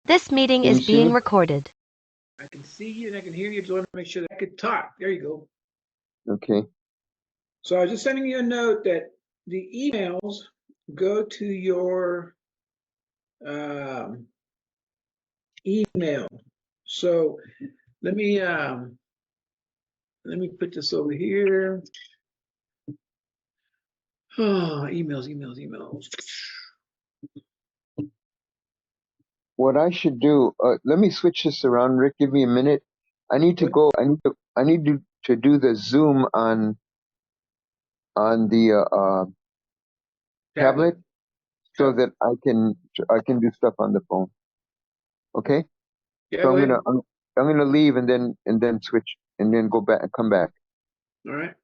This meeting Can you is see being me? recorded. I can see you and I can hear you. Just want to make sure that I could talk. There you go. Okay. So I was just sending you a note that the emails go to your email. So let me put this over here. Oh, emails. What I should do, let me switch this around, Rick. Give me a minute. I need to What? go. I need to do the Zoom on the tablet so that I can do stuff on the phone. Okay. Yeah, So go ahead. I'm gonna leave and then switch and then go back and come back. All right.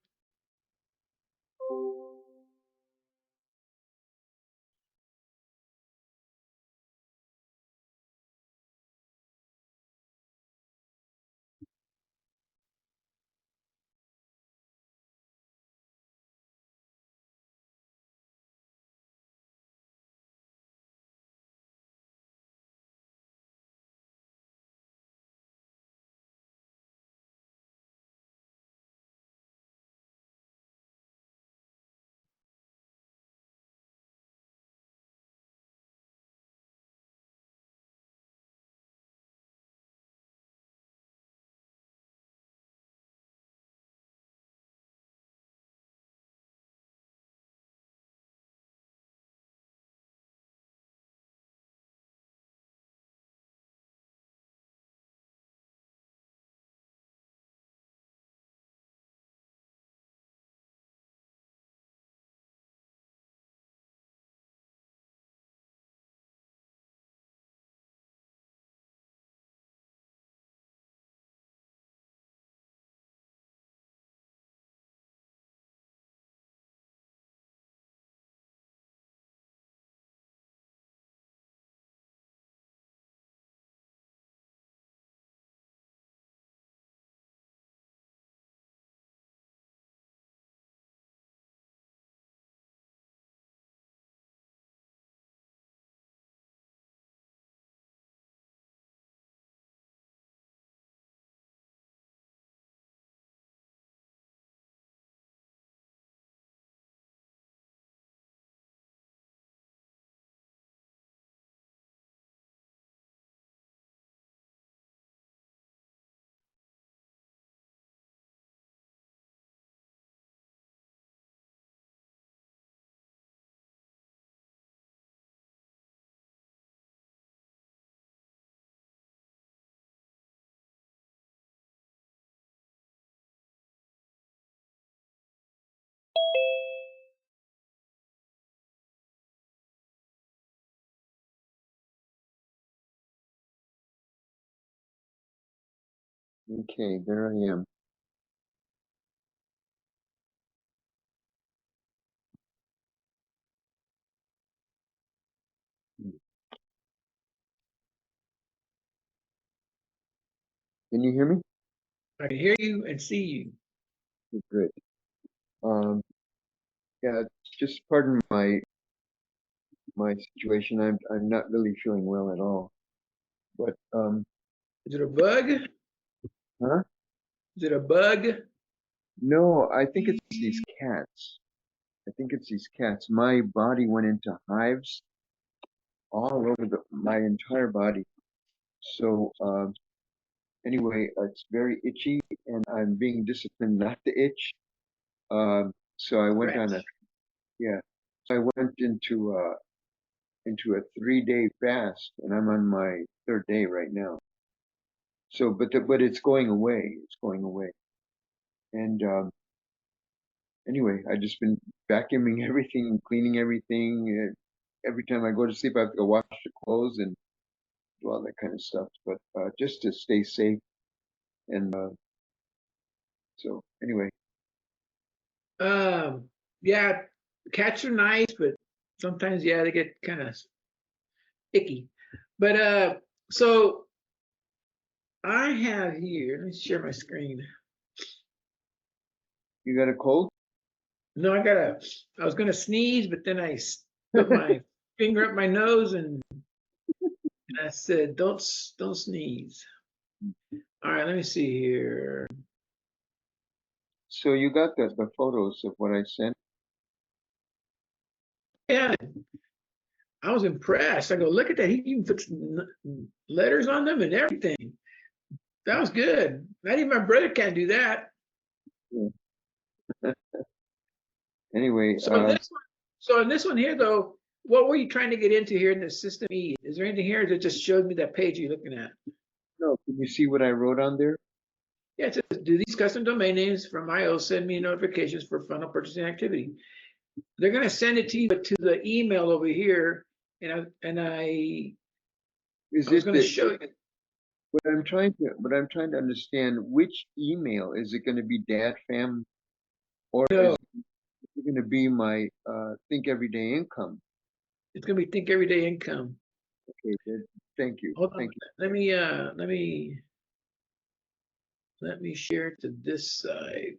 Okay, there I am. Can you hear me? I can hear you and see you. Good. Um, yeah, just pardon my situation. I'm not really feeling well at all. But Is it a bug? huh? Is it a bug? No, I think it's these cats. I think it's these cats. My body went into hives all over my entire body. So anyway, it's very itchy, and I'm being disciplined not to itch. So I went on a Rats. yeah. So I went into a 3-day fast, and I'm on my third day right now. So, but it's going away. It's going away. And anyway, I just been vacuuming everything, cleaning everything. Every time I go to sleep, I have to go wash the clothes and do all that kind of stuff. But just to stay safe. And so anyway, Yeah, cats are nice, but sometimes yeah, they get kind of icky. But so I have here, let me share my screen. you got a cold? No, I was gonna sneeze, but then I put my finger up my nose and I said, don't sneeze. All right, let me see here. So you got the photos of what I sent? Yeah, I was impressed. I go, look at that. He even puts letters on them and everything. That was good. Not even my brother can't do that. Yeah. Anyway, So in this one here though, what were you trying to get into here in the system E? Is there anything here that just showed me that page you're looking at? no, can you see what I wrote on there? Yeah, it says, do these custom domain names from IO send me notifications for funnel purchasing activity? They're going to send it to you to the email over here, and I Is was it going to the show you. what I'm trying to understand, which email is it going to be dad fam, or is No, it going to be my think everyday income? it's going to be Think Everyday Income. Okay, good. Thank you. Hold on, Thank you. let me share it to this side.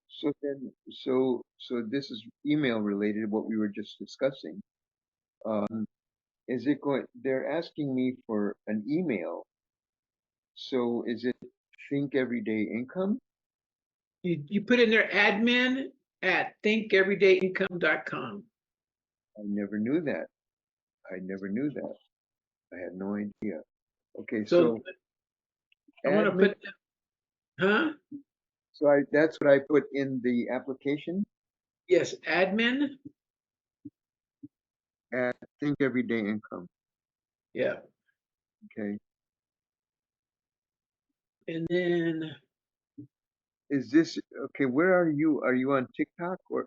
So then, so this is email related, what we were just discussing. Um, is it going, they're asking me for an email. So is it think everyday income? You put in there admin at thinkeverydayincome.com. I never knew that. I never knew that. I had no idea. Okay, So so I'm going to admin, put, huh? so that's what I put in the application Yes, admin. at think everyday income. Yeah. Okay. And then, Is this okay? Where are you? Are you on TikTok or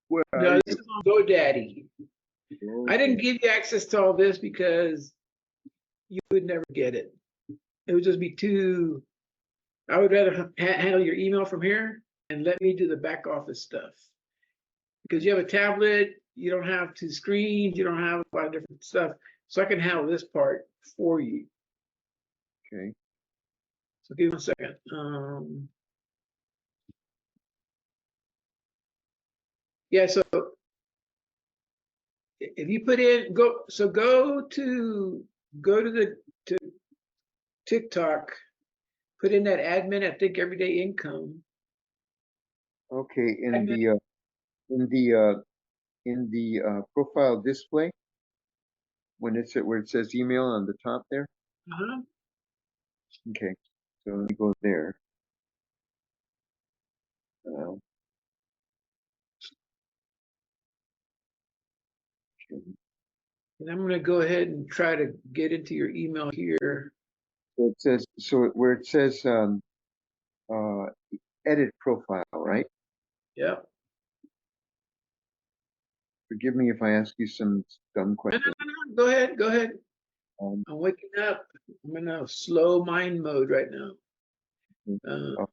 where are no, this you? is on GoDaddy. I Okay. didn't give you access to all this because you would never get it. It would just be too, I would rather handle your email from here and let me do the back office stuff. Because you have a tablet, you don't have two screens, you don't have a lot of different stuff. So I can handle this part for you. Okay. So give me 1 second. Yeah, so if you put in go to the to TikTok, put in that admin at Think Everyday Income. Okay. Admin, In the uh in the profile display when it's at where it says email on the top there. uh-huh. Okay. So let me go there. Uh, okay. And I'm gonna go ahead and try to get into your email here. So it says where it says uh edit profile, right? Yep. Forgive me if I ask you some dumb No, no, questions. no, no. Go ahead, go ahead. Um, I'm waking up. I'm in a slow mind mode right now. Uh, uh,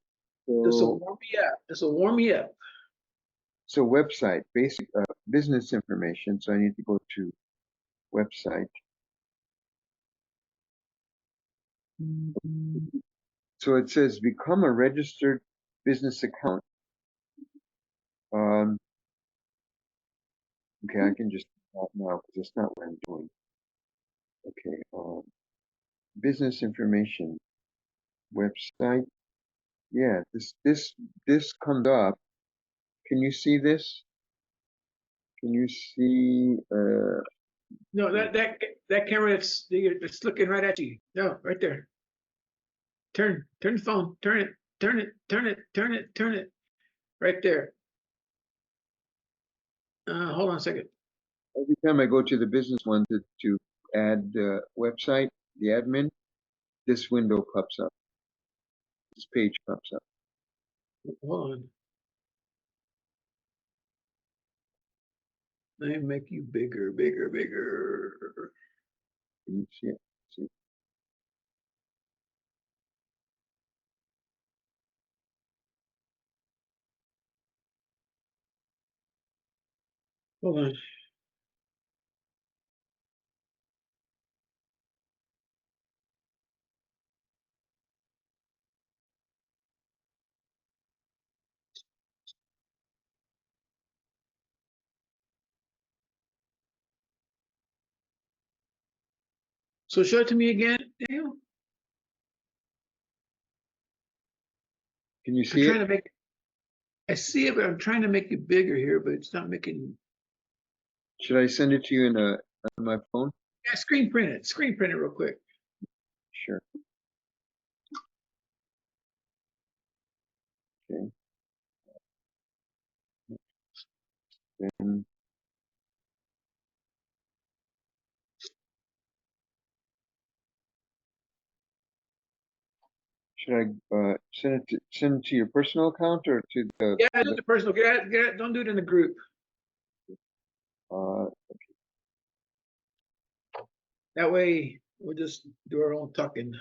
this will so warm me up. This will warm me up. so website, basic business information. So I need to go to website. So it says become a registered business account. Um, okay, I can just do that now because that's not what I'm doing. Okay, business information website. Yeah, this comes up. Can you see this? Can you see? No, that camera it's looking right at you. No, right there. Turn the phone. Turn it. Right there. Hold on a second. every time I go to the business one to add website, the admin, this window pops up. This page pops up. Hold on. Let me make you bigger, bigger, bigger. Can you see it? See? Hold on. So show it to me again, Daniel. Can you I'm see trying it? to make. I see it, but I'm trying to make it bigger here, but it's not making. Should I send it to you on my phone? Yeah, screen print it. Screen print it real quick. Sure. Okay. Then should I send it to your personal account or to Yeah, do it the personal. Get it. Don't do it in the group. uh That way, we'll just do our own talking.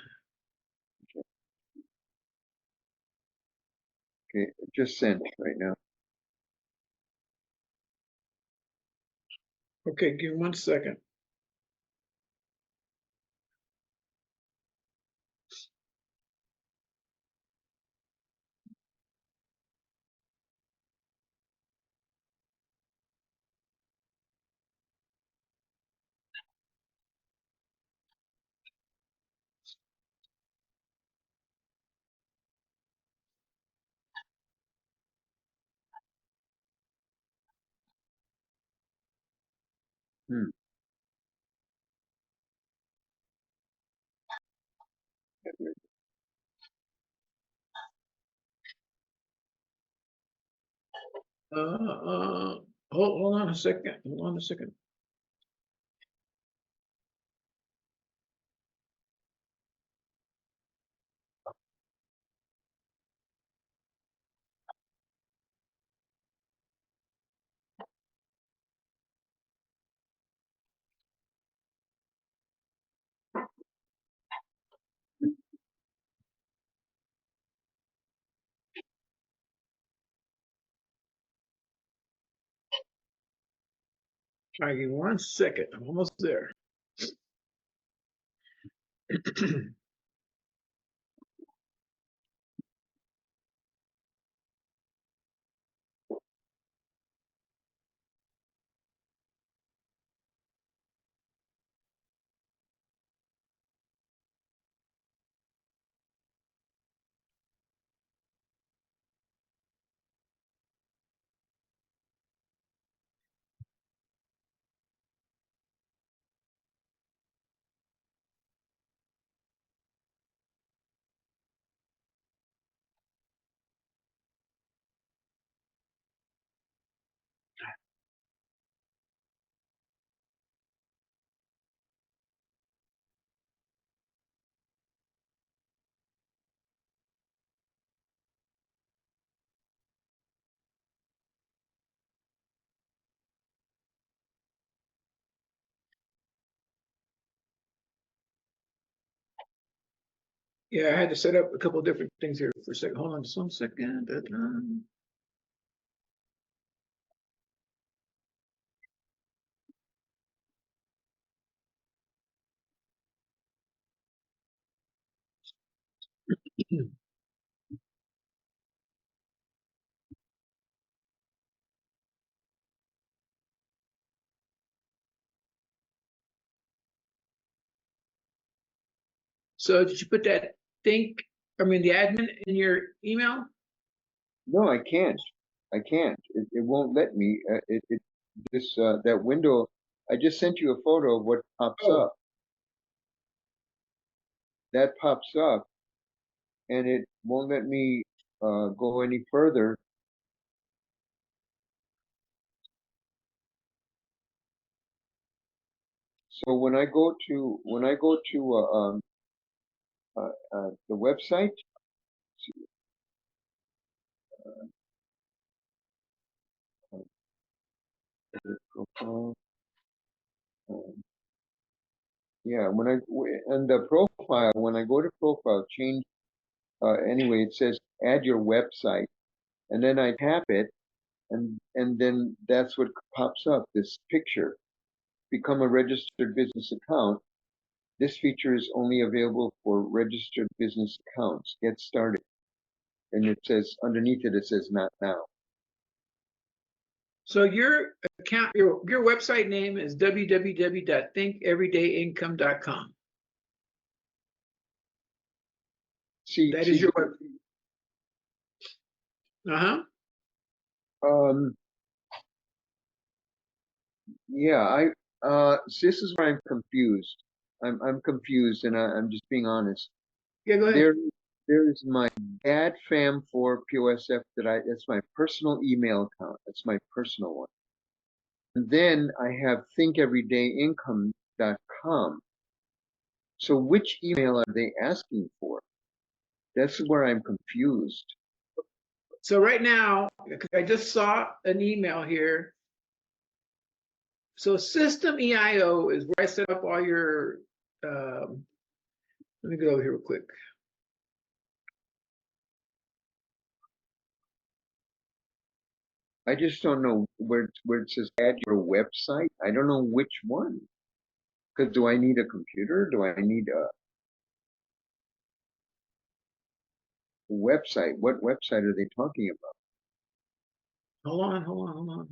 okay, just sent right now. Okay, give me 1 second. Hmm. Hold on a second. Hold on a second. All right, give me 1 second. I'm almost there. Yeah, I had to set up a couple of different things here for a second. Hold on just 1 second. So did you put that the admin in your email? No, I can't. I can't. It won't let me. This that window. I just sent you a photo of what pops Oh, up. That pops up, and it won't let me go any further. So when I go to the website, profile, um, yeah, and the profile, when I go to profile, change. Anyway, it says add your website, and then I tap it, and then that's what pops up. This picture. Become a registered business account. This feature is only available for registered business accounts. Get started. And it says underneath it, it says not now. so your account, your website name is www.thinkeverydayincome.com. See, That is see, your web. Uh-huh. um, yeah, so this is where I'm confused. I'm confused, and I'm just being honest. Yeah, go ahead. There, there's my dad fam for POSF that's my personal email account. That's my personal one. And then I have thinkeverydayincome.com. So which email are they asking for? That's where I'm confused. So right now, I just saw an email here. So System EIO is where I set up all your, let me go over here real quick. I just don't know where it says add your website. I don't know which one. Because do I need a computer? Do I need a website? What website are they talking about? Hold on.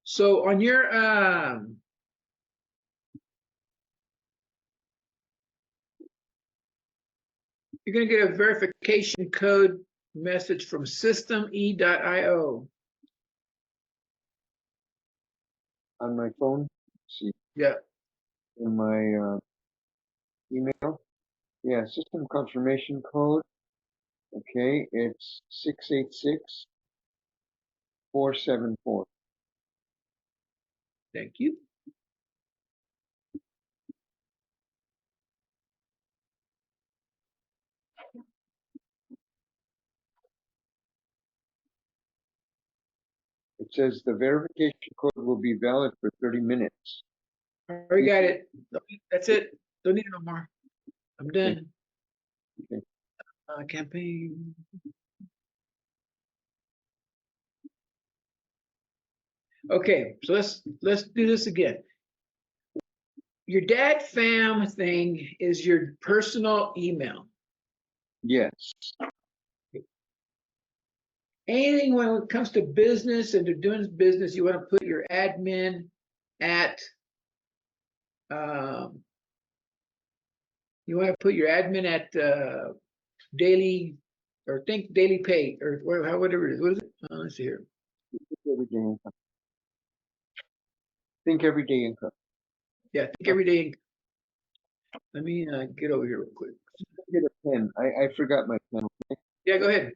So on your, you're going to get a verification code message from systeme.io. On my phone? Let's see, Yeah. in my email? Yeah, system confirmation code. Okay, it's 686474. Thank you. It says the verification code will be valid for 30 minutes. I already got it. That's it. Don't need it no more. I'm Okay, done. okay. Campaign. Okay, so let's do this again. Your dad fam thing is your personal email. Yes, Anything when it comes to business and to doing business, you want to put your admin at um, you want to put your admin at daily or think daily pay or whatever it is. What is it? Let's see here. everyday income. Think everyday income. Yeah, think every day. Let me get over here real quick. Get a pen. I forgot my pen. Yeah, go ahead.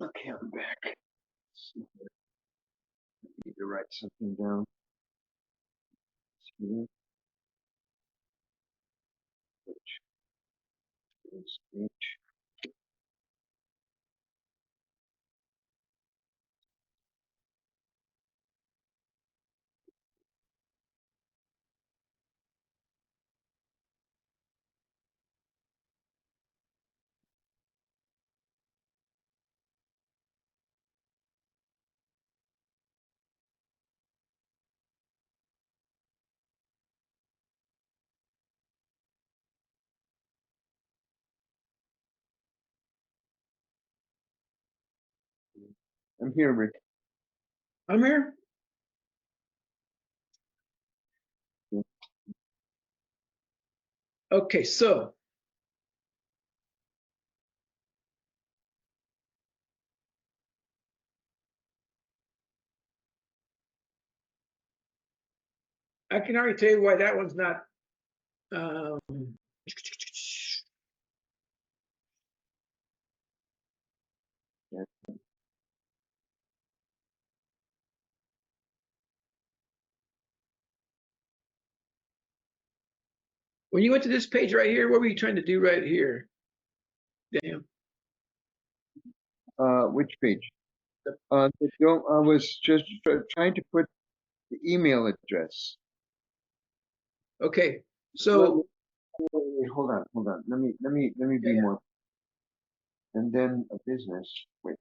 Okay, I'm back. Let's see. I need to write something down. See, H. I'm here, Rick. I'm here. Yeah. Okay, so I can already tell you why that one's not. Um, Yeah. when you went to this page right here, what were you trying to do right here, Daniel? Which page? I was just trying to put the email address. Okay, Let me, so wait, hold on. Let me yeah, be yeah. more. And then a business. Wait.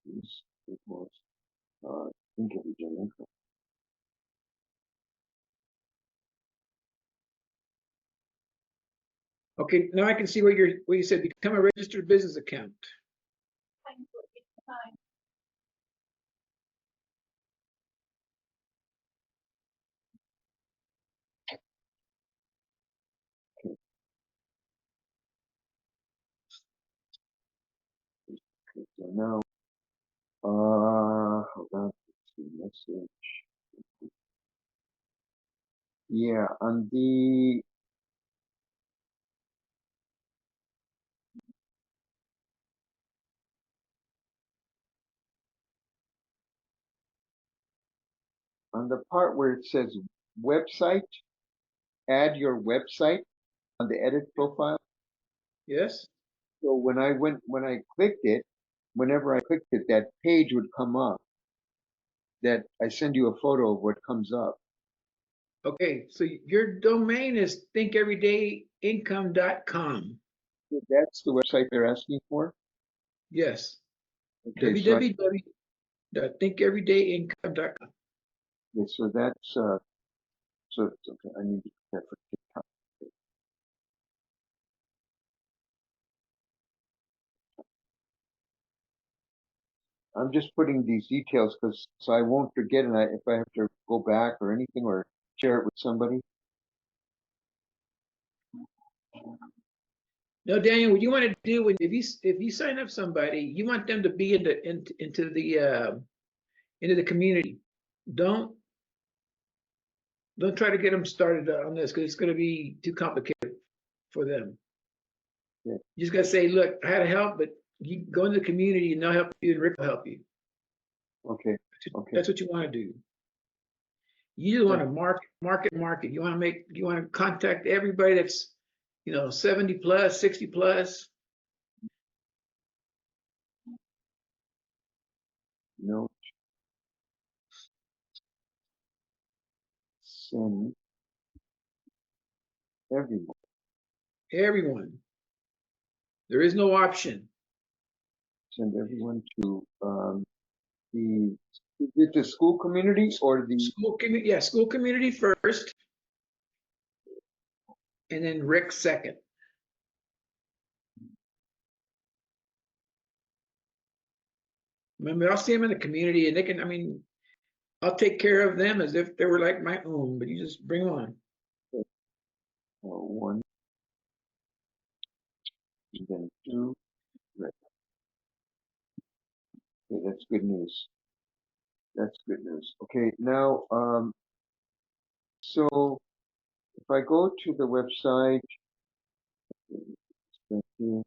It was think of it, info. Okay, now I can see where you said become a registered business account. Okay, so now hold on. Let's see, message. Yeah, on the part where it says website, add your website on the edit profile. Yes. So when I clicked it, whenever I clicked it, that page would come up. That I send you a photo of what comes up. Okay, so your domain is thinkeverydayincome.com. So that's the website they're asking for. Yes, Okay, www.thinkeverydayincome.com. so that's so okay. I need to put that for TikTok. I'm just putting these details because so I won't forget, and if I have to go back or anything or share it with somebody. Now, Daniel, what you want to do when if you sign up somebody, you want them to be into the community. Don't don't try to get them started on this because it's going to be too complicated for them. Yeah. You just got to say, look, I had to help, but you go into the community and they'll help you, and Rick will help you. Okay. Okay. That's what you want to do. You just Yeah. want to market. You want to contact everybody that's, 70 plus, 60 plus. No. Send everyone. Everyone. There is no option. Send everyone to the is it the school community or the School community first, and then Rick second. Remember, I'll see them in the community, and they can. I mean, I'll take care of them as if they were like my own. But you just bring them on. one and then two. Right. Okay, that's good news. That's good news. Okay, now so if I go to the website, right here,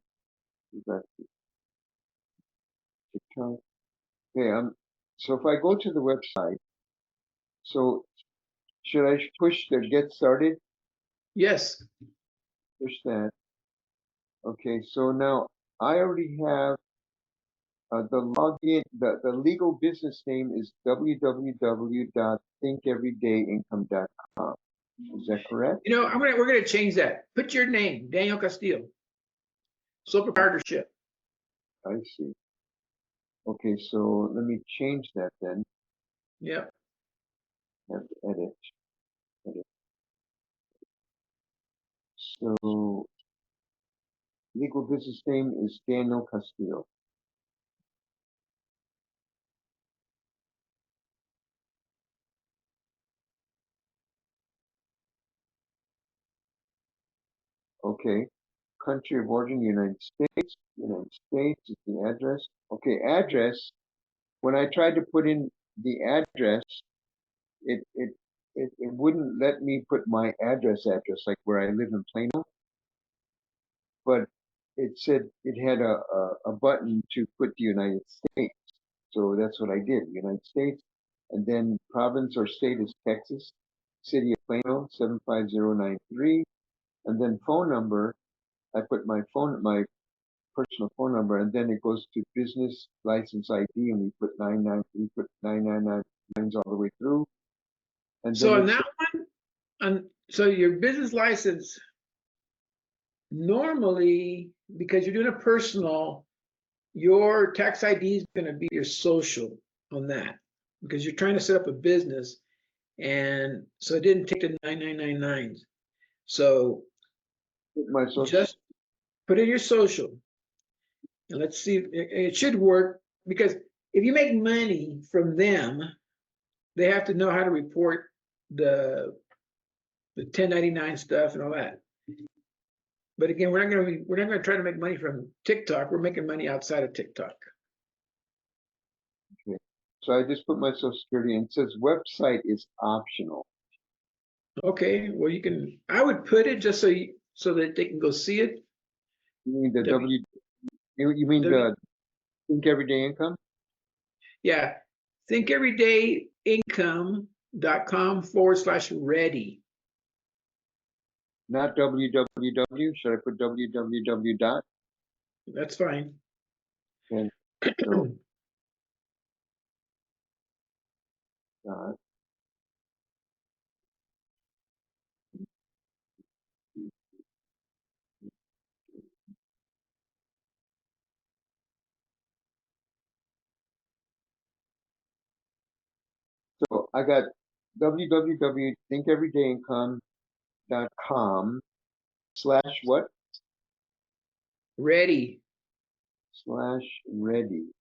we got TikTok. Okay, so if I go to the website, so should I push the get started? Yes. Push that. Okay, so now I already have the login, the legal business name is www.thinkeverydayincome.com. Is that correct? We're gonna change that. Put your name, Daniel Castillo, sole Oh, proprietorship. I see. Okay, so let me change that then. Yeah. Have to edit. So Legal business name is Daniel Castillo. Okay. Country of origin, United States. United States is the address. Okay, address. When I tried to put in the address, it it it wouldn't let me put my address like where I live in Plano, but it said it had a button to put the United States. So that's what I did, United States. And then province or state is Texas, city of Plano, 75093. And then phone number, I put my personal phone number, and then it goes to business license ID, and we put 999s all the way through. And So then on it's that one, so your business license, normally, because you're doing a personal, your tax ID is going to be your social on that, because you're trying to set up a business, and so it didn't take the 9999s. So my social. just put in your social, and let's see. It should work, because if you make money from them, they have to know how to report the 1099 stuff and all that. But again, we're not gonna try to make money from TikTok. We're making money outside of TikTok. Okay. So I just put my social security, and it says website is optional. Okay, well you can. I would put it just so that they can go see it. You mean the W, you mean w the Think Everyday Income? yeah, thinkeverydayincome.com/ready. Not www. Should I put www dot? That's fine. And so dot. So I got www.thinkeverydayincome.com/ what? Ready. / ready.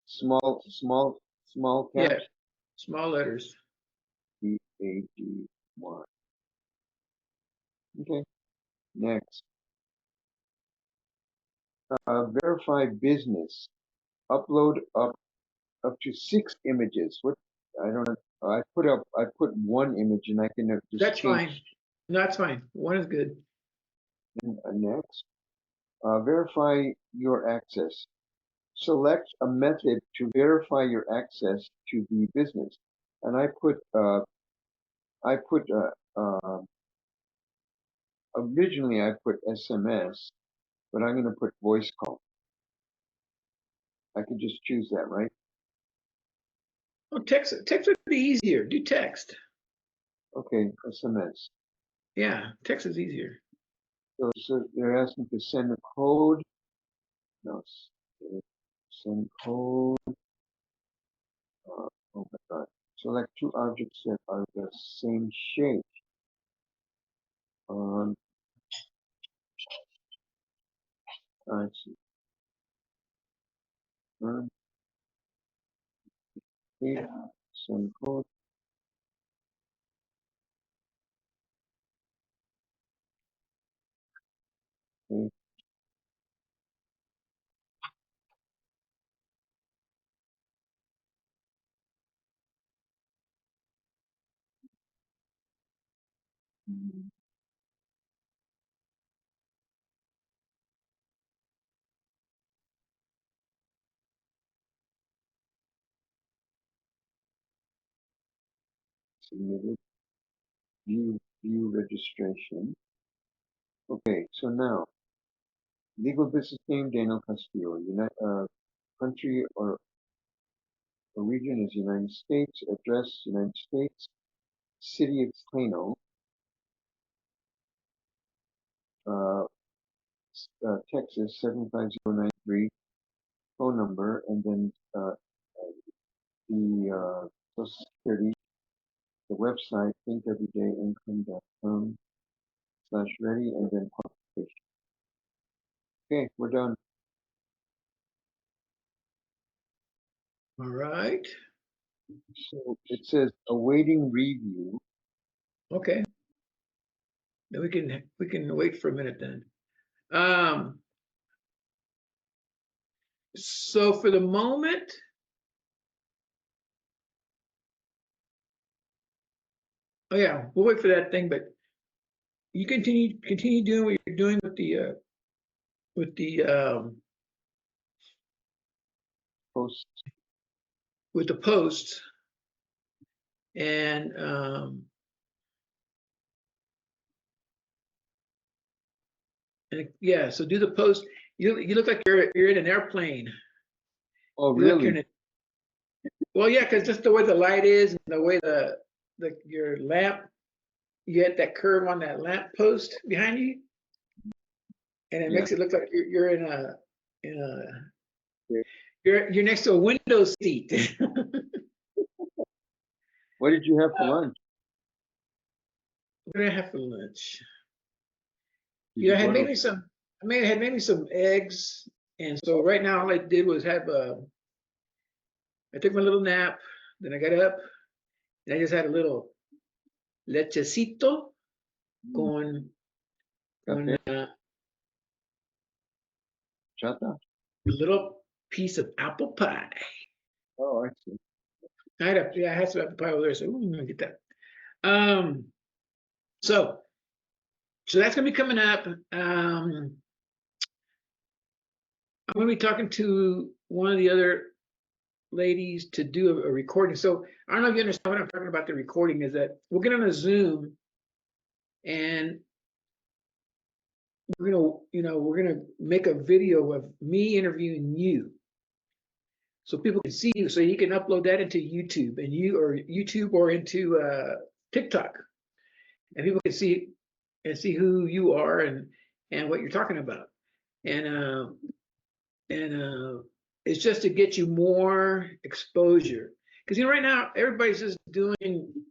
Small Yeah, caps. small letters. DADY. Okay. Next. Verify business. Upload up to 6 images. What? I don't know. I put one image, and I can just That's change. fine. No, that's fine. One is good. Next. Verify your access. Select a method to verify your access to the business. And originally I put SMS, but I'm going to put voice call. I could just choose that, right? Oh, text would be easier. Do text. Okay, SMS. Yeah, text is easier. So they're asking to send a code. No, send code. Oh my God. Select 2 objects that are the same shape. I see. Send code. Okay. Submitted. View registration. Okay, so now legal business name Daniel Castillo. Country or region is United States. Address United States. City is Plano. Uh, Texas 75093. Phone number, and then the Social Security. The website thinkeverydayincome.com / ready, and then qualification. Okay, we're done. All right. So it says awaiting review. Okay. Then we can wait for a minute then. Um, so for the moment, oh yeah, we'll wait for that thing, but you continue doing what you're doing with the Post. with the posts and yeah, so do the post. You look like you're in an airplane. Oh, You look like you're really? in a, well, yeah, because just the way the light is and the way your lamp, you get that curve on that lamp post behind you, and it Yeah. makes it look like you're in a Okay. you're next to a window seat. What did you have for lunch? What did I have for lunch? Did Yeah, you I had go made to? me some. Had made me some eggs, and so right now all I did was have I took my little nap, then I got up, and I just had a little lechecito Mm, con cafe? a Chata? little piece of apple pie. Oh, I see. I had some apple pie over there, so I'm gonna get that. Um, so that's gonna be coming up. I'm gonna be talking to one of the other ladies to do a recording. So I don't know if you understand what I'm talking about. The recording is that we'll get on a Zoom and we're gonna make a video of me interviewing you, so people can see you, so you can upload that into YouTube or into TikTok, and people can see who you are and what you're talking about, and it's just to get you more exposure, because right now everybody's just they're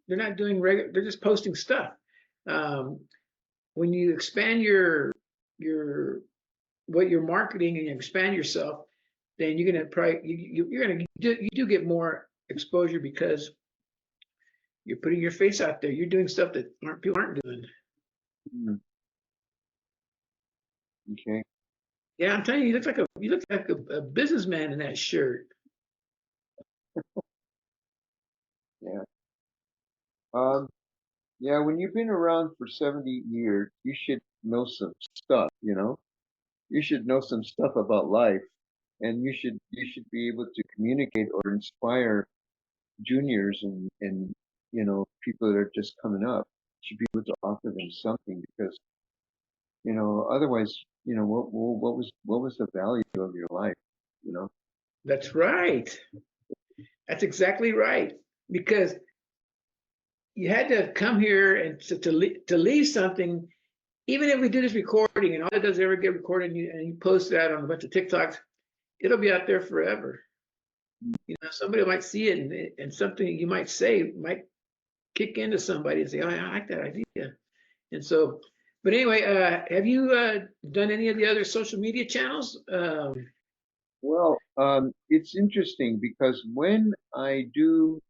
not doing regular, they're just posting stuff. Um, when you expand your what you're marketing and you expand yourself, then you're gonna probably you do get more exposure because you're putting your face out there. You're doing stuff that people aren't doing. Mm, okay. Yeah, I'm telling you, you look like a businessman in that shirt. Yeah. Um, yeah, when you've been around for 70 years, you should know some stuff, you know? You should know some stuff about life, and you should be able to communicate or inspire juniors and people that are just coming up. You should be able to offer them something because, otherwise, what was the value of your life, you know? That's right. That's exactly right. Because you had to come here and to leave something. Even if we do this recording and all it does is ever get recorded and you post that on a bunch of TikToks, it'll be out there forever. Somebody might see it and something you might say might kick into somebody and say, "Oh, I like that idea." And so, but anyway, have you done any of the other social media channels? Well, it's interesting because when I do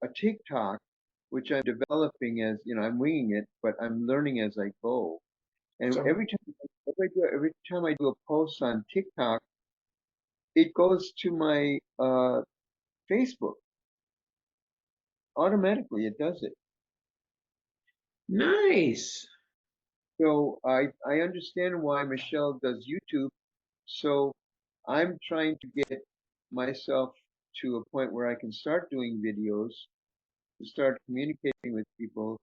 a TikTok, which I'm developing as, I'm winging it, but I'm learning as I go. And So every time I do a post on TikTok, it goes to my Facebook automatically. It does it. nice. So I understand why Michelle does YouTube. So I'm trying to get myself to a point where I can start doing videos, to start communicating with people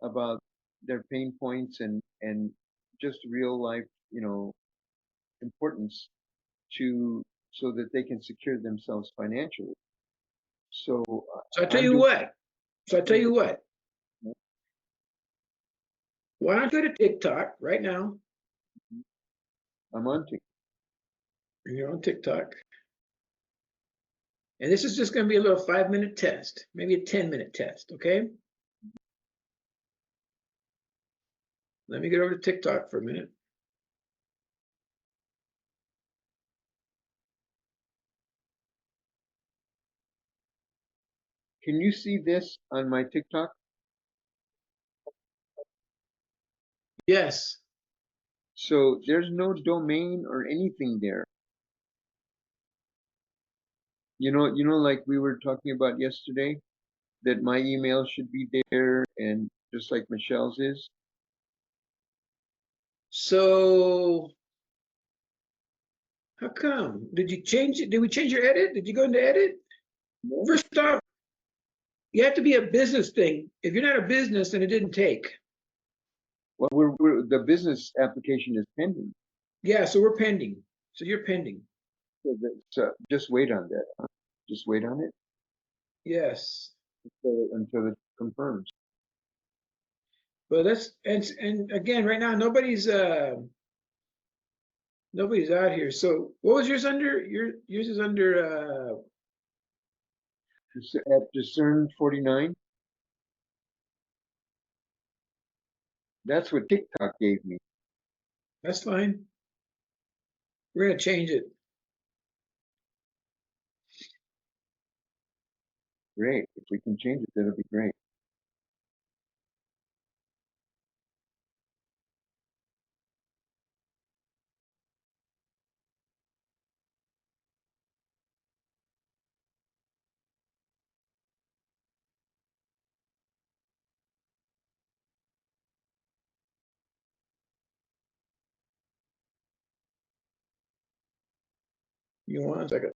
about their pain points and just real life, importance to so that they can secure themselves financially. So So I tell I'm you doing. what. So I tell you what. Why don't you go to TikTok right now? I'm on TikTok. You're on TikTok. And this is just going to be a little 5-minute test, maybe a 10-minute test, okay? Let me get over to TikTok for a minute. Can you see this on my TikTok? Yes. So there's no domain or anything there. Like we were talking about yesterday, that my email should be there and just like Michelle's is. So how come? Did you change it? Did we change your edit? Did you go into edit? No. First off, you have to be a business thing. If you're not a business, then it didn't take. Well, the business application is pending. Yeah, so we're pending. So you're pending. So just wait on that. Huh? Just wait on it Yes. until it confirms. But that's and again, right now nobody's out here. So what was yours under? Yours is under At Discern 49, that's what TikTok gave me. that's fine. We're gonna change it. Great. If we can change it, that'll be great. You want a second.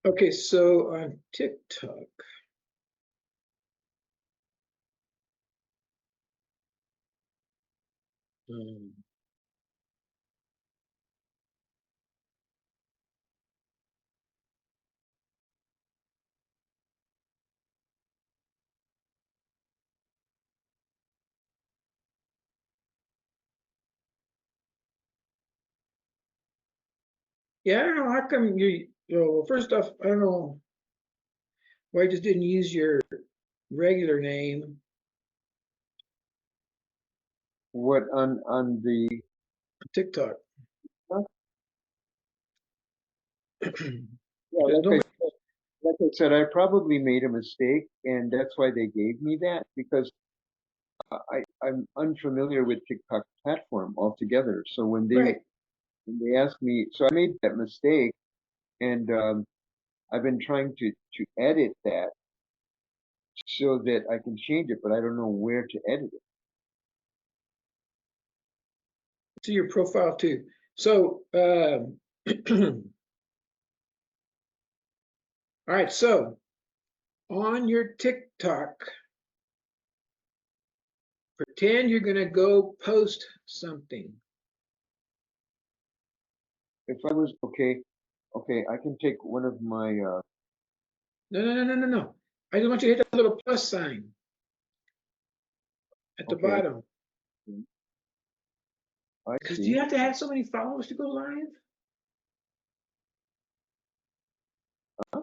Okay, so on TikTok. Um, yeah, I don't know how come well, first off, I don't know why you just didn't use your regular name. What on the TikTok. huh? Yeah, Because nobody, like I said, I probably made a mistake, and that's why they gave me that because I'm unfamiliar with TikTok platform altogether. So right. when they asked me, so I made that mistake, and I've been trying to edit that so that I can change it, but I don't know where to edit it. To your profile too. So all right, so on your TikTok, pretend you're gonna go post something. If I was okay, I can take one of my No. I just want you to hit that little plus sign at the okay, bottom. I Because do see. you have to have so many followers to go live? Huh?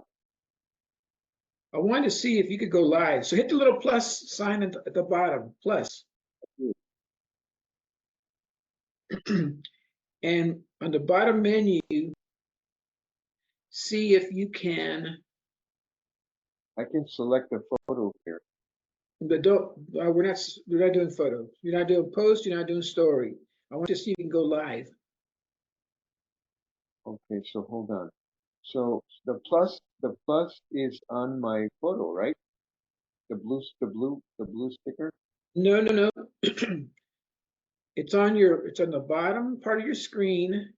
I wanted to see if you could go live. So hit the little plus sign at the bottom, plus. And on the bottom menu, see if you can, I can select a photo here. but don't, we're not doing photos. You're not doing post, you're not doing story. I want to see if you can go live. Okay, so hold on. So the plus is on my photo, right? The blue sticker. No. It's on the bottom part of your screen.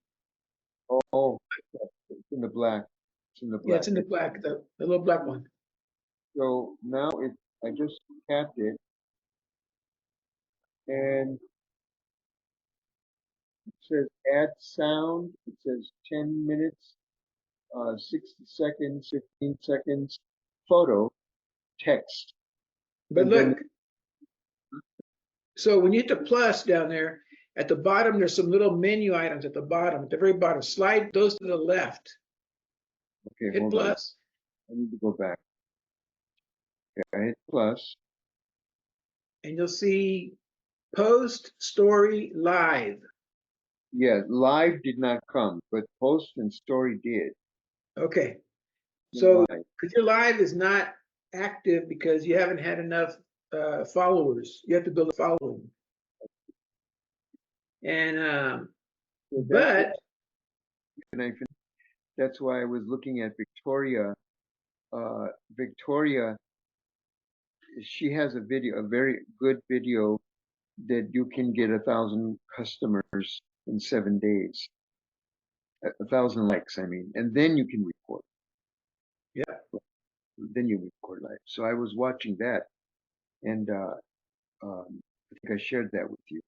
Oh, it's in the black. It's in the Yeah, black. it's in the black, the little black one. So now I just tapped it, and it says add sound. It says 10 minutes, 60 seconds, 15 seconds, photo, text, But and then look, so when you hit the plus down there, at the bottom, there's some little menu items at the bottom, at the very bottom. Slide those to the left. Okay, Hit hold on. plus, I need to go back. Okay, I hit plus. and you'll see post story live. Yeah, live did not come, but post and story did. Okay, No so live. because your live is not active because you haven't had enough followers. You have to build a following. And So that's but and I fin- that's why I was looking at Victoria. Victoria, she has a video, a very good video that you can get 1,000 customers in 7 days, 1,000 likes, I mean, and then you can record. yeah, Then you record live. So I was watching that, and I think I shared that with you.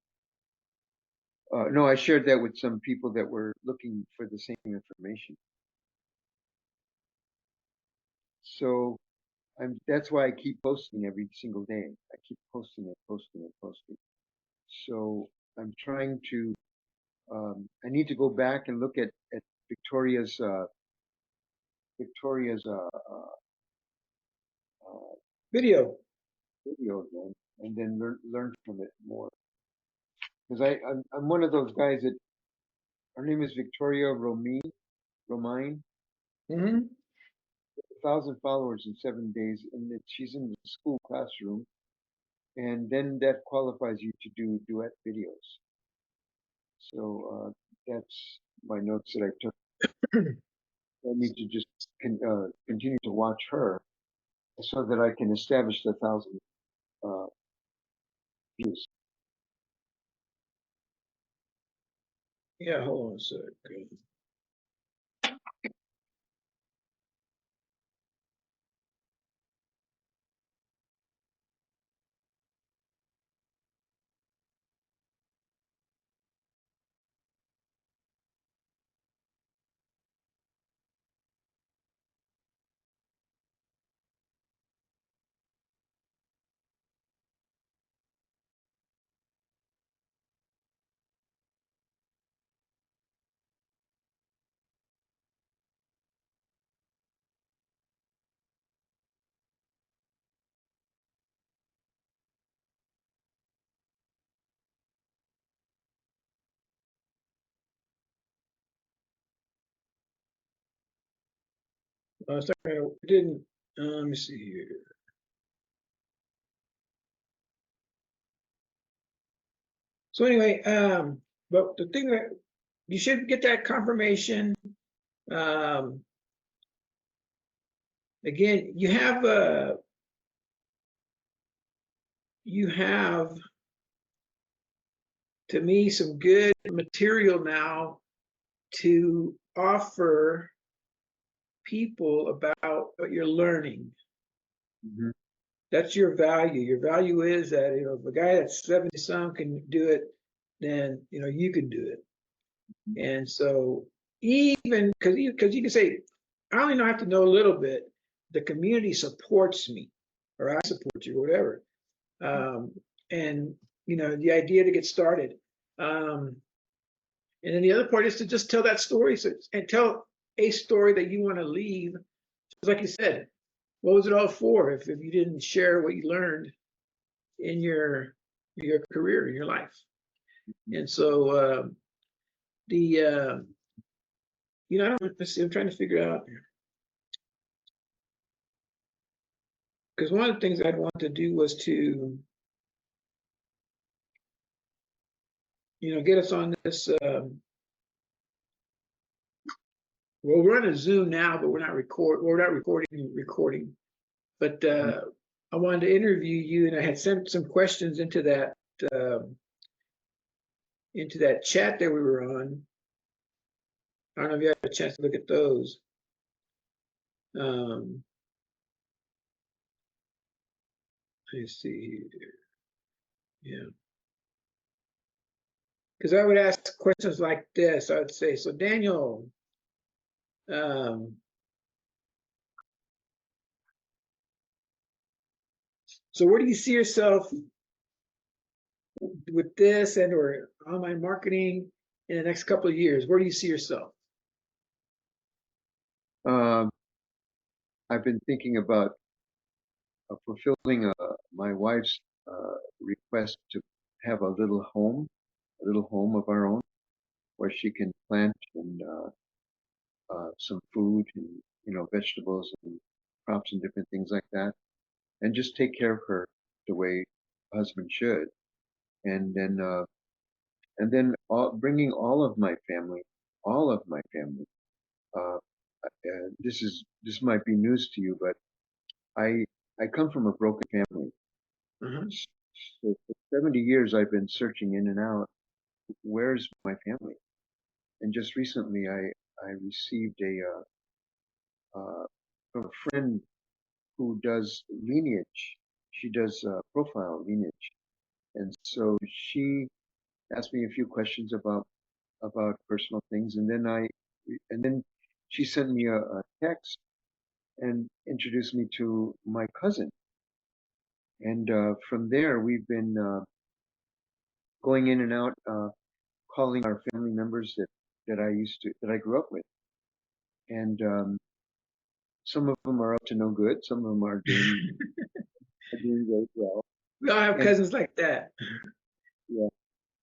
No, I shared that with some people that were looking for the same information. So that's why I keep posting every single day. I keep posting and posting and posting. So I'm trying to, I need to go back and look at Victoria's, Victoria's, uh, video. video again, and then learn from it more. Because I'm one of those guys that, her name is Victoria Romine, Hmm. 1,000 followers in 7 days, and she's in the school classroom, and then that qualifies you to do duet videos. So that's my notes that I took. I need to just continue to watch her so that I can establish the 1,000 uh, views. Yeah, hold on a sec. Sorry, I didn't. Let me see here. So anyway, but the thing that you should get that confirmation. Um, again, you have to me some good material now to offer people about what you're learning. Hmm. That's your value. Your value is that if a guy that's 70 some can do it, then you can do it. And so even because you can say, I only have to know a little bit. The community supports me, or I support you, or whatever. Um, and the idea to get started. Um, and then the other part is to just tell that story, and tell a story that you want to leave. Like you said, what was it all for if you didn't share what you learned in your career, in your life? And so the I don't, let's see, I'm trying to figure out, because one of the things I'd want to do was to get us on this. Well, we're on a Zoom now, but we're not recording. But I wanted to interview you, and I had sent some questions um, into that chat that we were on. I don't know if you had a chance to look at those. Um, let's see here. Yeah, because I would ask questions like this. I would say, so Daniel, um, so where do you see yourself with this and or online marketing in the next couple of years? Where do you see yourself? Um, I've been thinking about fulfilling my wife's request to have a little home of our own, where she can plant and some food and vegetables and crops and different things like that, and just take care of her the way a husband should, and then bringing all of my family. Uh, this might be news to you, but I I come from a broken family. Uh-huh. So for 70 years, I've been searching in and out. Where's my family? And just recently, I received from a friend who does lineage. She does profile lineage, and so she asked me a few questions about personal things, and then she sent me a text and introduced me to my cousin. And from there, we've been going in and out, calling our family members that I grew up with, and some of them are up to no good. Some of them are doing very well, We all have and cousins like that. yeah,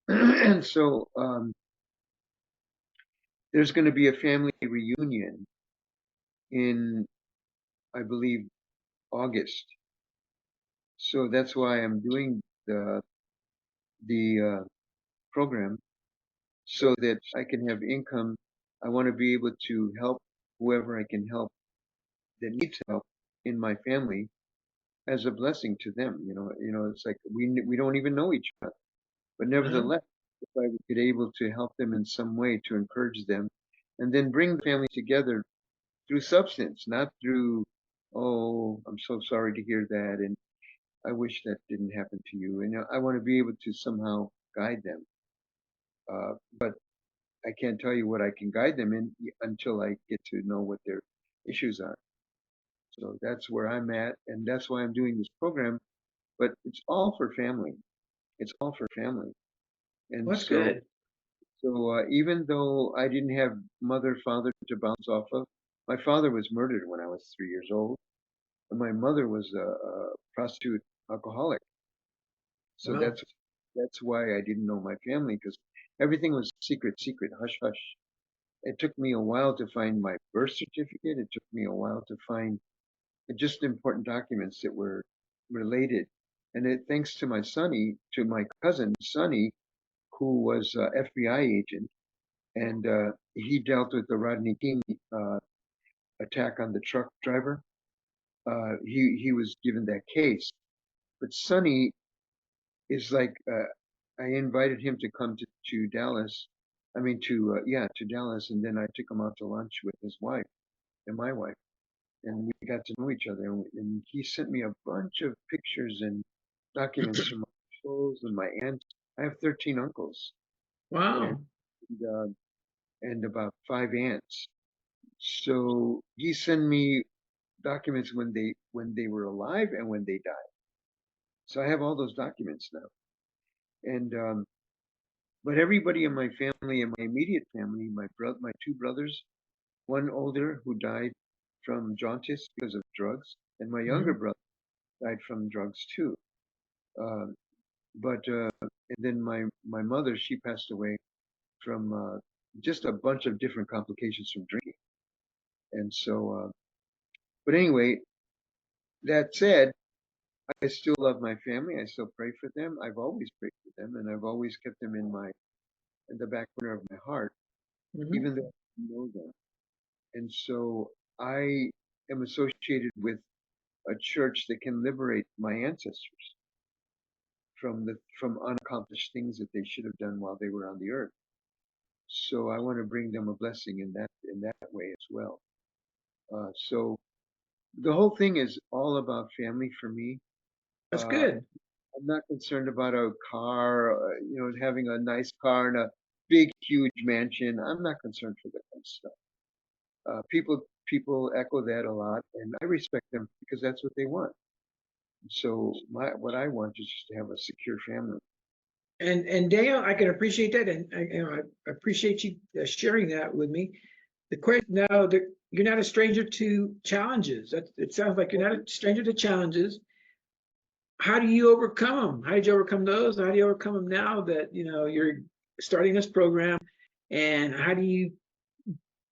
and so there's going to be a family reunion in, I believe, August. So that's why I'm doing the program so that I can have income. I want to be able to help whoever I can help that needs help in my family as a blessing to them. It's like we don't even know each other, but Uh-huh. nevertheless, if I could able to help them in some way to encourage them, and then bring the family together through substance, not through, oh, I'm so sorry to hear that, and I wish that didn't happen to you. And I want to be able to somehow guide them, but I can't tell you what I can guide them in until I get to know what their issues are. So that's where I'm at, and that's why I'm doing this program. But it's all for family. It's all for family. And Well, that's good. even though I didn't have mother, father to bounce off of, my father was murdered when I was 3 years old, and my mother was a prostitute alcoholic. So Wow. that's why I didn't know my family, because everything was secret, secret, hush, hush. It took me a while to find my birth certificate. It took me a while to find just important documents that were related. And thanks to to my cousin Sonny, who was a FBI agent, and he dealt with the Rodney King uh, attack on the truck driver. He was given that case. But Sonny is like, I invited him to come to Dallas. I mean, to Dallas, and then I took him out to lunch with his wife and my wife, and we got to know each other. And he sent me a bunch of pictures and documents from my uncles and my aunts. I have 13 uncles and Wow. uh, and about 5 aunts. So he sent me documents when they were alive and when they died. So I have all those documents now. And but everybody in my family, in my immediate family, my two brothers, one older who died from jaundice because of drugs, and my younger Mhm. brother died from drugs too. Uh, but and then my mother, she passed away from just a bunch of different complications from drinking. And so, but anyway, that said, I still love my family. I still pray for them. I've always prayed for them, and I've always kept them in the back corner of my heart, Mhm. even though I don't know them. And so I am associated with a church that can liberate my ancestors from unaccomplished things that they should have done while they were on the earth. So I want to bring them a blessing in that way as well. So the whole thing is all about family for me. That's Uh, good. I'm not concerned about a car, having a nice car and a big, huge mansion. I'm not concerned for that kind of stuff. People echo that a lot, and I respect them because that's what they want. So what I want is just to have a secure family. And Daniel, I can appreciate that, and I appreciate you sharing that with me. The question now, you're not a stranger to challenges. It sounds like you're not a stranger to challenges. How do you overcome them? How did you overcome those? How do you overcome them now that you're starting this program? And how do you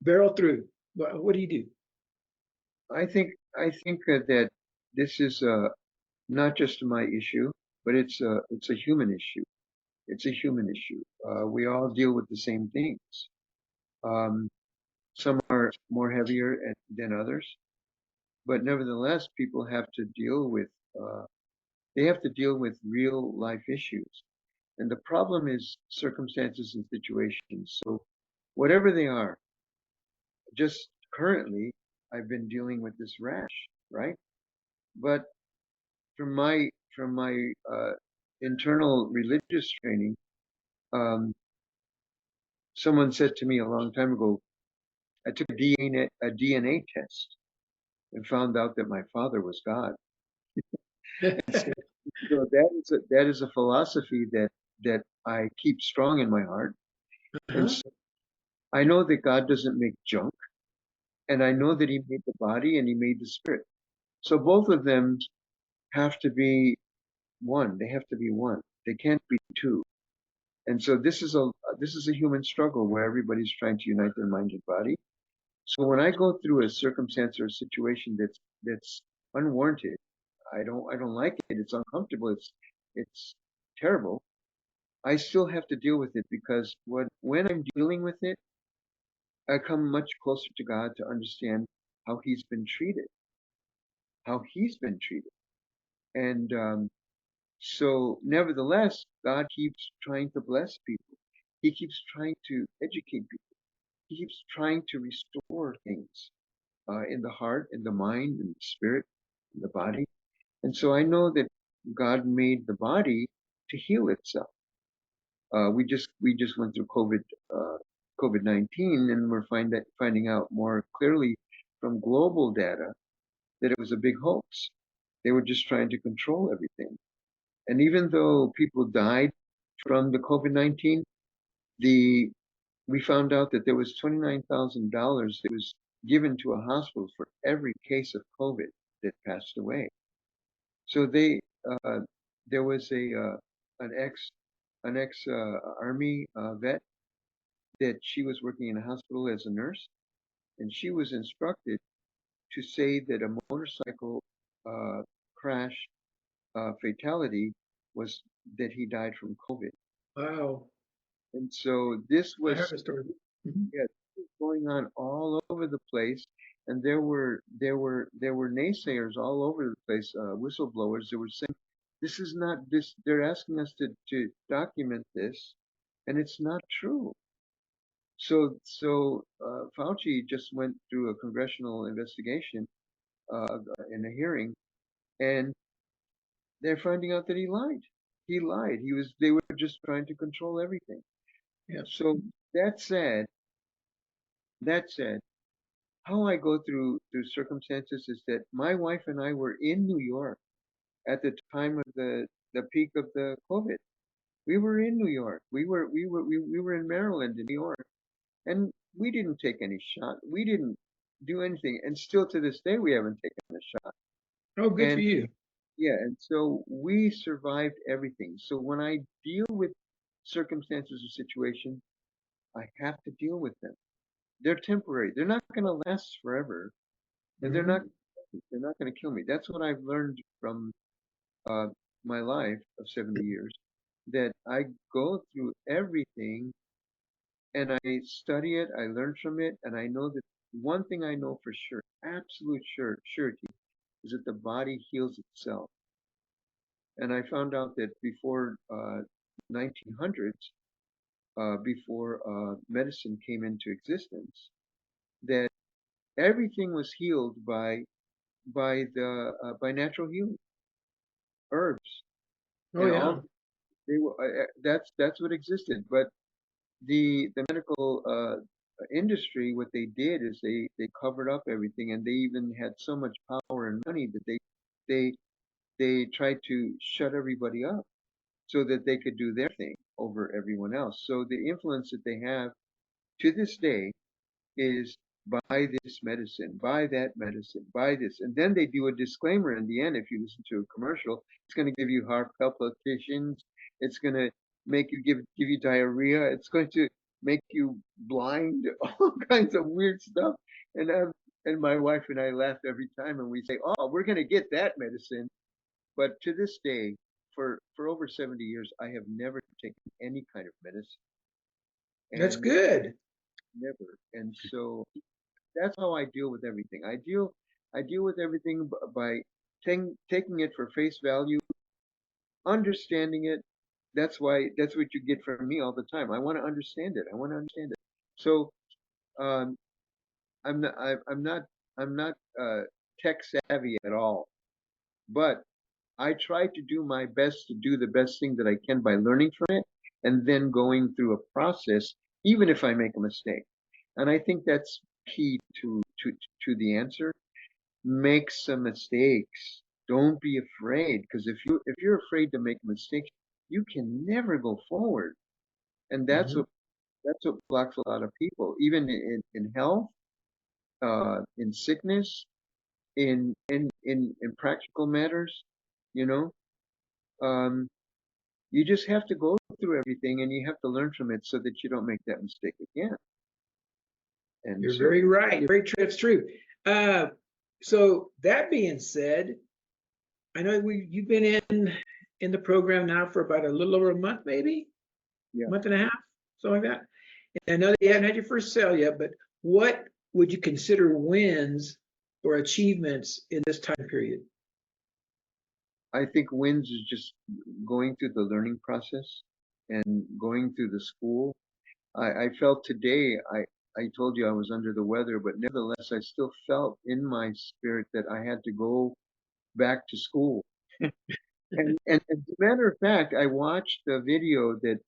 barrel through? What do you do? I think that this is not just my issue, but it's a human issue. It's a human issue. We all deal with the same things. Um, some are more heavier than others, but nevertheless, people have to deal with uh, they have to deal with real life issues. And the problem is circumstances and situations. So whatever they are, just currently, I've been dealing with this rash, right? But from my internal religious training, um, someone said to me a long time ago, I took a DNA test and found out that my father was God. So that is a philosophy that I keep strong in my heart. And Uh-huh. so I know that God doesn't make junk, and I know that He made the body and He made the spirit. So both of them have to be one. They have to be one. They can't be two. And so this is a human struggle where everybody's trying to unite their mind and body. So when I go through a circumstance or a situation that's unwarranted, I don't like it. It's uncomfortable. It's terrible. I still have to deal with it because when I'm dealing with it, I come much closer to God to understand how He's been treated, how He's been treated. And so, nevertheless, God keeps trying to bless people. He keeps trying to educate people. He keeps trying to restore things in the heart, in the mind, in the spirit, in the body. And so I know that God made the body to heal itself. We just went through COVID-19, and we're finding out more clearly from global data that it was a big hoax. They were just trying to control everything. And even though people died from the COVID-19, the we found out that there was $29,000 that was given to a hospital for every case of COVID that passed away. So uh, there was an ex army vet that she was working in a hospital as a nurse, and she was instructed to say that a motorcycle uh, crash fatality was that he died from COVID. Wow. And so this I heard was, a story. Mhm. yeah, this was going on all over the place, and there were naysayers all over the place, whistleblowers that were saying this is not this. They're asking us to document this, and it's not true. So Fauci just went through a congressional investigation in a hearing, and they're finding out that he lied. He lied. They were just trying to control everything. Yeah. So that said, that said, how I go through circumstances is that my wife and I were in New York at the time of the peak of the COVID. We were in New York. We were in Maryland, in New York, and we didn't take any shot. We didn't do anything, and still to this day we haven't taken a shot. Oh, good for And you. yeah, and so we survived everything. So when I deal with circumstances or situations, I have to deal with them. They're temporary. They're not going to last forever, and they're Hmm. not going to kill me. That's what I've learned from uh, my life of 70 years. That I go through everything and I study it. I learn from it, and I know that one thing I know for sure, absolute surety, is that the body heals itself. And I found out that before 1900s, before medicine came into existence, that everything was healed by natural healing herbs, Oh, and yeah. all they were that's what existed. But the medical industry, what they did is they covered up everything, and they even had so much power and money that they they tried to shut everybody up so that they could do their thing over everyone else. So the influence that they have to this day is buy this medicine, buy that medicine, buy this. And then they do a disclaimer in the end. If you listen to a commercial, it's going to give you heart palpitations. It's going to make you give you diarrhea. It's going to make you blind, all kinds of weird stuff. And and my wife and I laugh every time and we say, oh, we're going to get that medicine. But to this day, for over 70 years, I have never taken any kind of medicine That's and good. never. And so that's how I deal with everything. I deal with everything by taking it for face value, understanding it. That's what you get from me all the time. I want to understand it. I want to understand it. So um, I'm not I'm not tech savvy at all, but I try to do my best to do the best thing that I can by learning from it and then going through a process, even if I make a mistake. And I think that's key to the answer. Make some mistakes. Don't be afraid, because if you're afraid to make mistakes, you can never go forward. And Mhm. that's what blocks a lot of people, even in health, in sickness, in practical matters, you know. Um, you just have to go through everything and you have to learn from it so that you don't make that mistake again. And You're so very right. You're very true. That's true. Uh, so that being said, I know you've been in the program now for about a little over a month, maybe yeah, month and a half, something like that. And I know that you haven't had your first sale yet, but what would you consider wins or achievements in this time period? I think wins is just going through the learning process and going through the school. I felt today, I told you I was under the weather, but nevertheless, I still felt in my spirit that I had to go back to school. And as a matter of fact, I watched a video that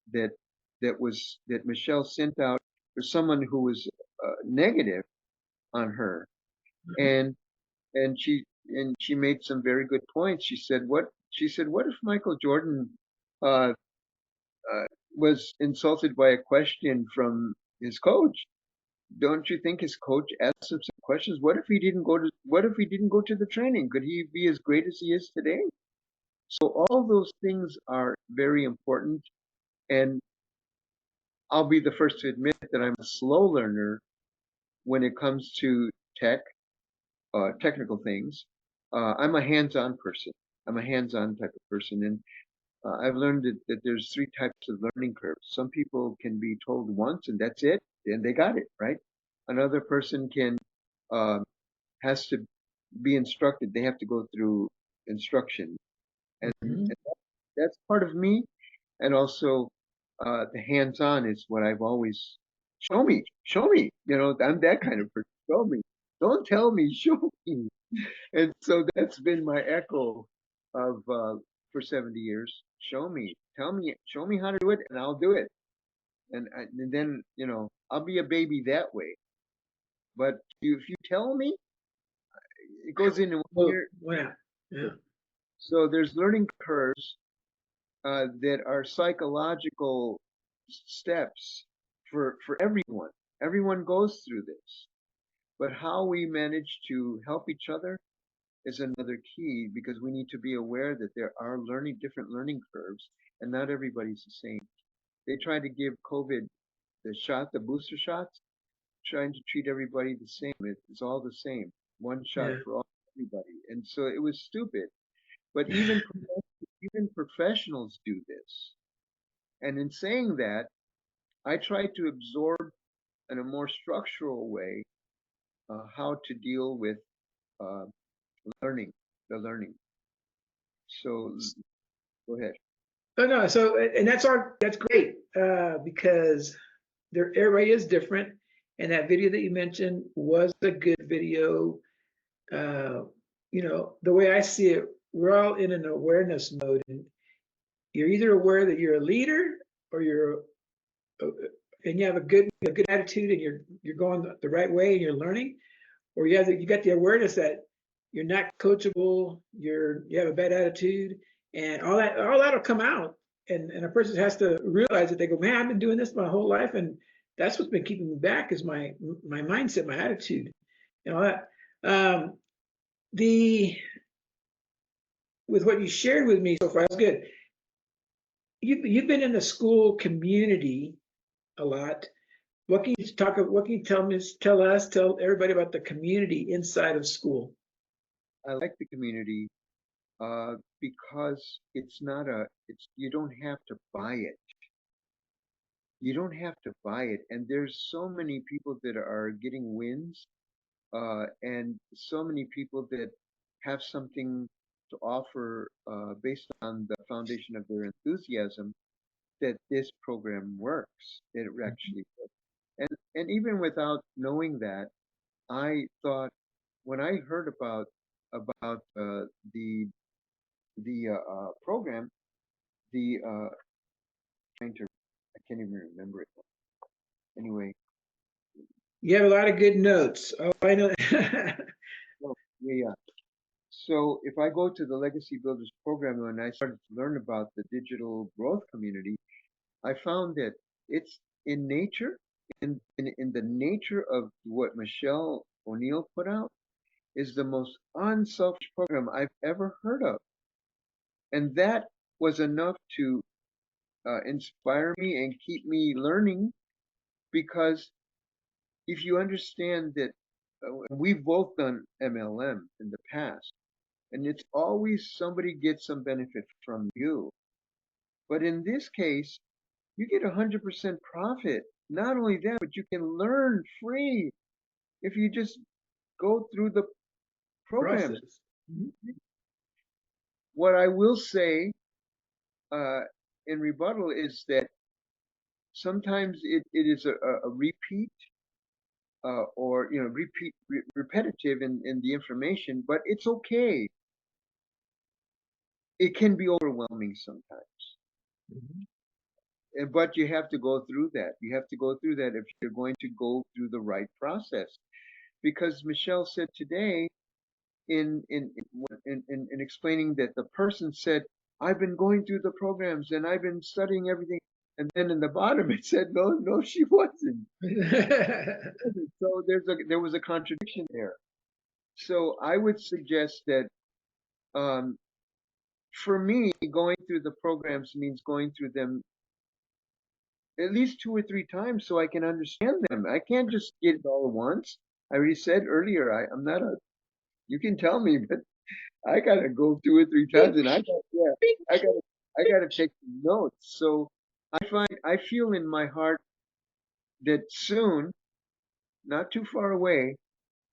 Michelle sent out for someone who was negative on her, and she made some very good points. She said, what if Michael Jordan uh, uh, was insulted by a question from his coach? Don't you think his coach asked him some questions? What if he didn't go to the training? Could he be as great as he is today? So all those things are very important. And I'll be the first to admit that I'm a slow learner when it comes to technical things. I'm a hands-on person. I'm a hands-on type of person. And I've learned that there's three types of learning curves. Some people can be told once and that's it, and they got it, right? Another person um, has to be instructed. They have to go through instruction. Mhm. And that's part of me. And also the hands-on is what I've always show me. I'm that kind of person. Show me. Don't tell me, show me. And so that's been my echo of for 70 years. Show me, tell me, show me how to do it, and I'll do it. And then I'll be a baby that way. But if you tell me, it goes into one Well, ear. wow. Yeah. So there's learning curves that are psychological steps for everyone. Everyone goes through this, but how we manage to help each other is another key because we need to be aware that there are different learning curves, and not everybody's the same. They tried to give COVID the booster shots, trying to treat everybody the same. It's all the same, one shot Yeah. for everybody, and so it was stupid. But even professionals do this, and in saying that, I try to absorb in a more structural way how to deal with uh, learning, the learning. So go ahead. Oh no, so and that's great because everybody is different, and that video that you mentioned was a good video. Uh, the way I see it, we're all in an awareness mode, and you're either aware that you're a leader or uh, and you have a good attitude, and you're going the right way, and you're learning, or you got the awareness that you're not coachable, you have a bad attitude, and all that'll come out, and a person has to realize that they go, man, I've been doing this my whole life, and that's what's been keeping me back is my mindset, my attitude, and all that. The with what you shared with me so far, that's good. You've been in the school community a lot. What can you talk? What can you tell everybody about the community inside of school? I like the community because it's not you don't have to buy it. You don't have to buy it. And there's so many people that are getting wins, and so many people that have something to offer based on the foundation of their enthusiasm that this program works. It actually works. And even without knowing that, I thought when I heard about the program, the trying to I can't even remember it anyway. You have a lot of good notes. Oh, I know. Oh, yeah. So if I go to the Legacy Builders program and I started to learn about the digital growth community, I found that it's in nature, in the nature of what Michelle O'Neill put out, is the most unselfish program I've ever heard of. And that was enough to inspire me and keep me learning because if you understand that we've both done MLM in the past, and it's always somebody gets some benefit from you. But in this case, you get 100% profit. Not only that, but you can learn free if you just go through the programs. Process. Mhm. What I will say uh, in rebuttal is that sometimes it is a repeat or repetitive in the information, but it's okay. It can be overwhelming sometimes. Mhm. But you have to go through that. You have to go through that if you're going to go through the right process. Because Michelle said today in explaining that the person said, I've been going through the programs and I've been studying everything. And then in the bottom it said, no, she wasn't. So there was a contradiction there. So I would suggest that um, for me, going through the programs means going through them at least 2 or 3 times so I can understand them. I can't just get it all at once. I already said earlier, I'm not you can tell me, but I gotta go 2 or 3 times and I gotta take some notes. So I feel in my heart that soon, not too far away,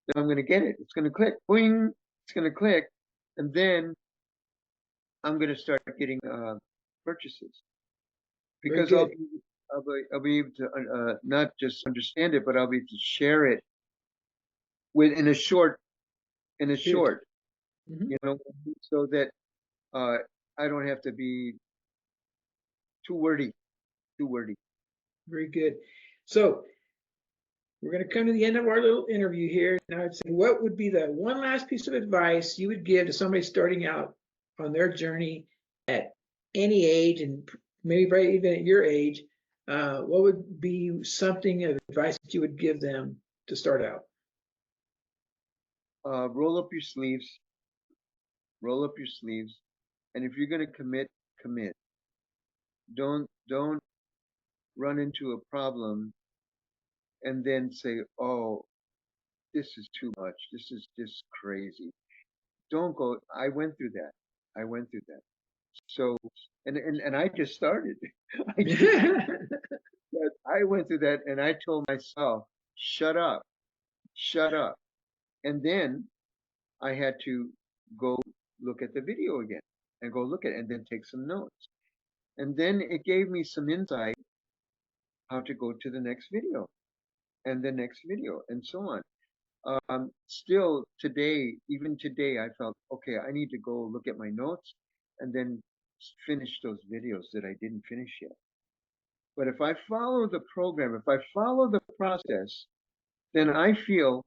that I'm gonna get it. It's gonna click, boing, it's gonna click, and then I'm gonna start getting purchases Very because good. I'll be able to not just understand it, but I'll be able to share it with in a Good. short, Mhm. you know, so that uh, I don't have to be too wordy, too wordy. Very good. So we're going to come to the end of our little interview here. Now, I'd say, what would be the one last piece of advice you would give to somebody starting out on their journey at any age, and maybe right even at your age? What would be something of advice that you would give them to start out? Roll up your sleeves, roll up your sleeves, and if you're gonna commit, commit. Don't run into a problem and then say, "Oh, this is too much. This is just crazy." Don't go. I went through that. I went through that. So, and I just started. I just I went through that, and I told myself, "Shut up, shut up." And then I had to go look at the video again and go look at it and then take some notes. And then it gave me some insight how to go to the next video and the next video and so on. Still today, even today, I felt, okay, I need to go look at my notes and then finish those videos that I didn't finish yet. But if I follow the program, if I follow the process, then I feel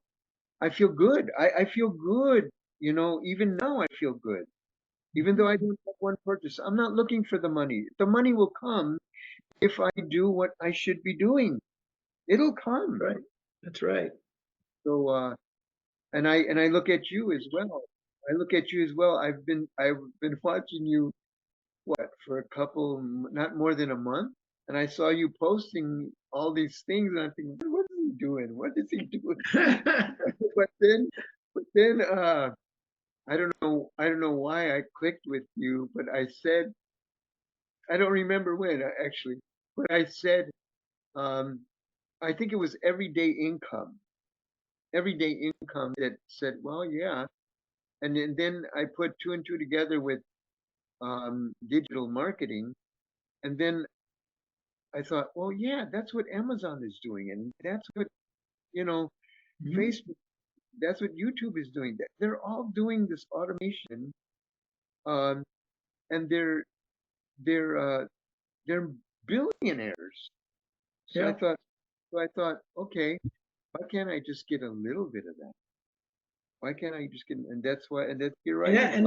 good. I feel good. You know, even now I feel good. Even though I don't have one purchase, I'm not looking for the money. The money will come if I do what I should be doing. It'll come. Right. That's right. So, and I look at you as well. I look at you as well. I've been watching you what for a couple, not more than a month, and I saw you posting all these things, and I'm thinking, what is he doing? What is he doing? But then, I don't know why I clicked with you, but I said, I don't remember when actually, but I said, um, I think it was everyday income that said, well, yeah. And then I put two and two together with digital marketing. And then I thought, well, yeah, that's what Amazon is doing. And that's what, you know, Mhm. Facebook, that's what YouTube is doing. They're all doing this automation. Um, and they're, they're billionaires. So I Yeah. thought, okay, why can't I just get a little bit of that? Why can't I just get, and that's why, and that's, you're And right. that,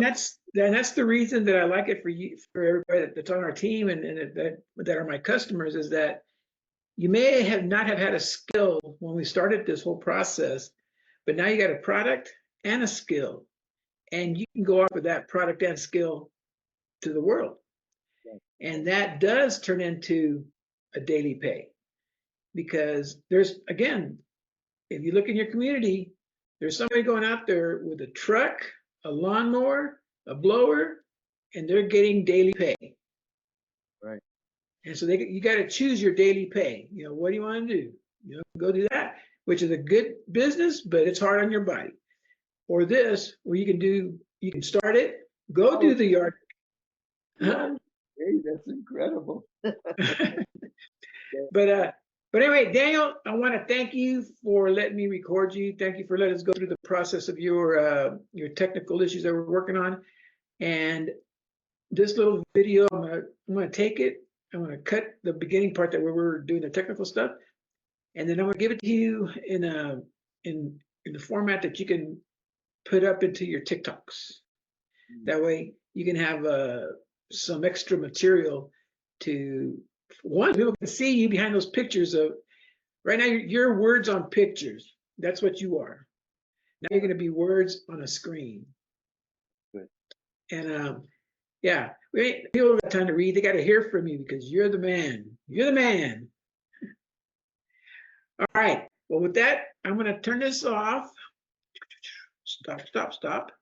and that's the reason that I like it for you, for everybody that's on our team and that are my customers, is that you may have not have had a skill when we started this whole process, but now you got a product and a skill, and you can go offer that product and skill to the world. And that does turn into a daily pay, because there's, again, if you look in your community, there's somebody going out there with a truck, a lawnmower, a blower, and they're getting daily pay. Right. And so you got to choose your daily pay. What do you want to do? Go do that, which is a good business, but it's hard on your body. Or this, where you can start it, go Oh, do the yard. wow. Hey, that's incredible. Yeah. But anyway, Daniel, I want to thank you for letting me record you. Thank you for letting us go through the process of your technical issues that we're working on. And this little video, I'm gonna take it. I'm gonna cut the beginning part that where we're doing the technical stuff, and then I'm gonna give it to you in the format that you can put up into your TikToks. Mm. That way, you can have some extra material to, one, people can see you behind those pictures of. Right now, you're words on pictures. That's what you are. Now you're going to be words on a screen. Good. And yeah, people don't got time to read. They got to hear from you because you're the man. You're the man. All right. Well, with that, I'm going to turn this off. Stop, stop, stop.